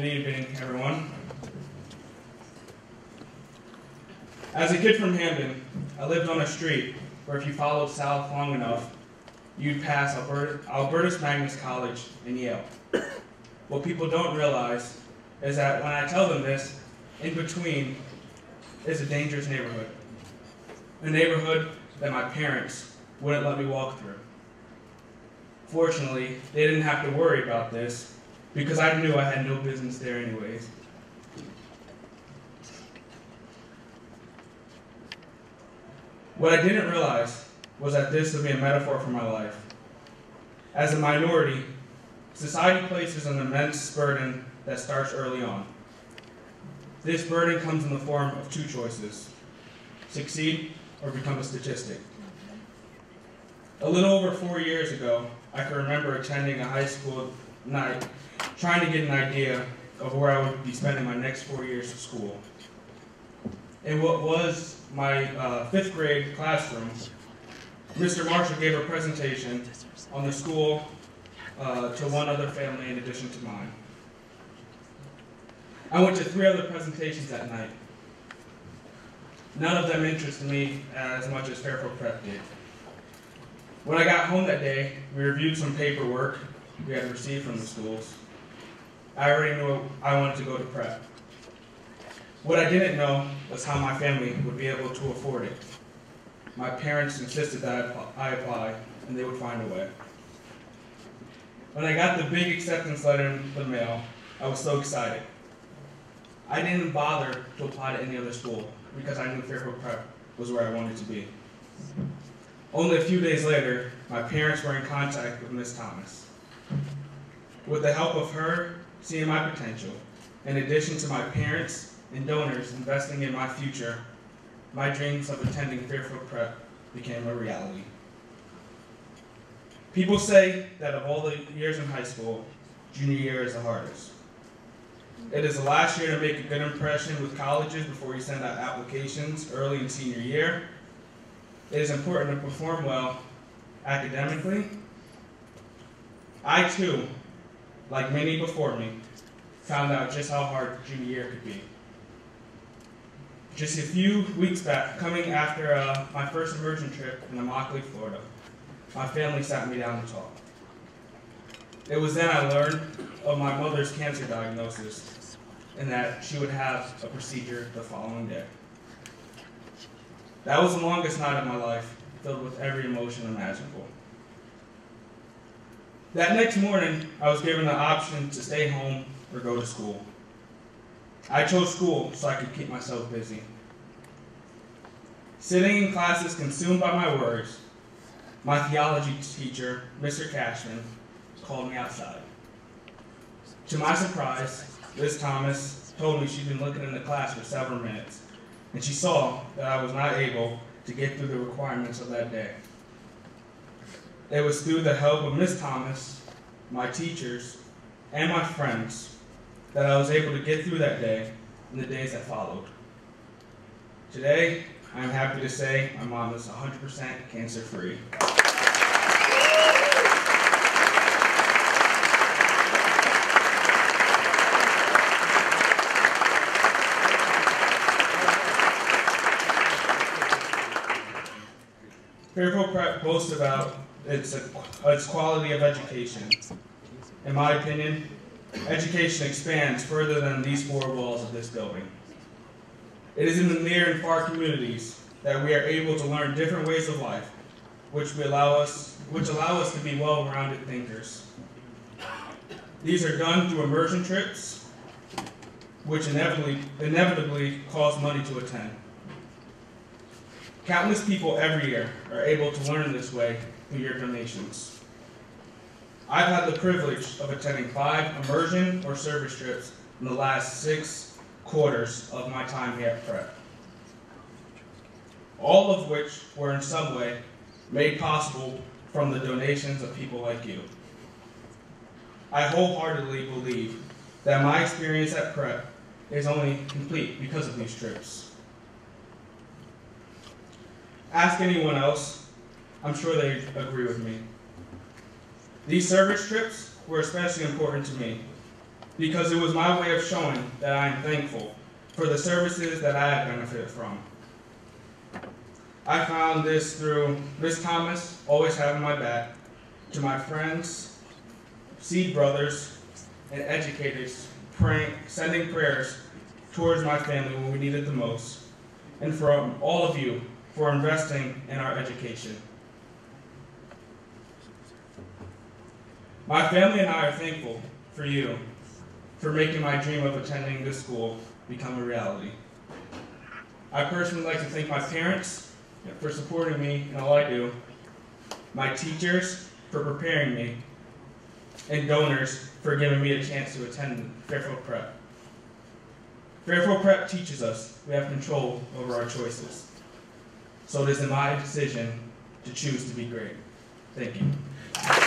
Good evening, everyone. As a kid from Hamden, I lived on a street where if you followed south long enough, you'd pass Albertus Magnus College and Yale. What people don't realize is that when I tell them this, in between is a dangerous neighborhood. A neighborhood that my parents wouldn't let me walk through. Fortunately, they didn't have to worry about this because I knew I had no business there anyways. What I didn't realize was that this would be a metaphor for my life. As a minority, society places an immense burden that starts early on. This burden comes in the form of two choices: succeed or become a statistic. A little over 4 years ago, I can remember attending a high school night, trying to get an idea of where I would be spending my next 4 years of school. In what was my 5th grade classroom, Mr. Marshall gave a presentation on the school to one other family in addition to mine. I went to 3 other presentations that night. None of them interested me as much as Fairfield Prep did. When I got home that day, we reviewed some paperwork we had received from the schools. I already knew I wanted to go to prep. What I didn't know was how my family would be able to afford it. My parents insisted that I apply, and they would find a way. When I got the big acceptance letter in the mail, I was so excited. I didn't bother to apply to any other school because I knew Fairfield Prep was where I wanted to be. Only a few days later, my parents were in contact with Ms. Thomas. With the help of her seeing my potential, in addition to my parents and donors investing in my future, my dreams of attending Fairfield Prep became a reality. People say that of all the years in high school, junior year is the hardest. It is the last year to make a good impression with colleges before you send out applications early in senior year. It is important to perform well academically. I too, like many before me, found out just how hard junior year could be. Just a few weeks back, coming after my first immersion trip in Immokalee, Florida, my family sat me down to talk. It was then I learned of my mother's cancer diagnosis and that she would have a procedure the following day. That was the longest night of my life, filled with every emotion imaginable. That next morning, I was given the option to stay home or go to school. I chose school so I could keep myself busy. Sitting in classes consumed by my worries, my theology teacher, Mr. Cashman, called me outside. To my surprise, Ms. Thomas told me she'd been looking in the class for several minutes, and she saw that I was not able to get through the requirements of that day. It was through the help of Ms. Thomas, my teachers, and my friends that I was able to get through that day and the days that followed. Today, I am happy to say my mom is 100% cancer-free. Fairfield Prep boasts about its quality of education. In my opinion, education expands further than these 4 walls of this building. It is in the near and far communities that we are able to learn different ways of life, which allow us to be well-rounded thinkers. These are done through immersion trips, which inevitably cost money to attend. Countless people every year are able to learn this way through your donations. I've had the privilege of attending 5 immersion or service trips in the last 6 quarters of my time here at Prep, all of which were in some way made possible from the donations of people like you. I wholeheartedly believe that my experience at Prep is only complete because of these trips. Ask anyone else, I'm sure they agree with me. These service trips were especially important to me. because it was my way of showing that I am thankful for the services that I have benefited from. I found this through Ms. Thomas always having my back, to my friends, seed brothers, and educators sending prayers towards my family when we need it the most, and from all of you for investing in our education. My family and I are thankful for you for making my dream of attending this school become a reality. I personally like to thank my parents for supporting me in all I do, my teachers for preparing me, and donors for giving me a chance to attend Fairfield Prep. Fairfield Prep teaches us we have control over our choices. So it is my decision to choose to be great. Thank you.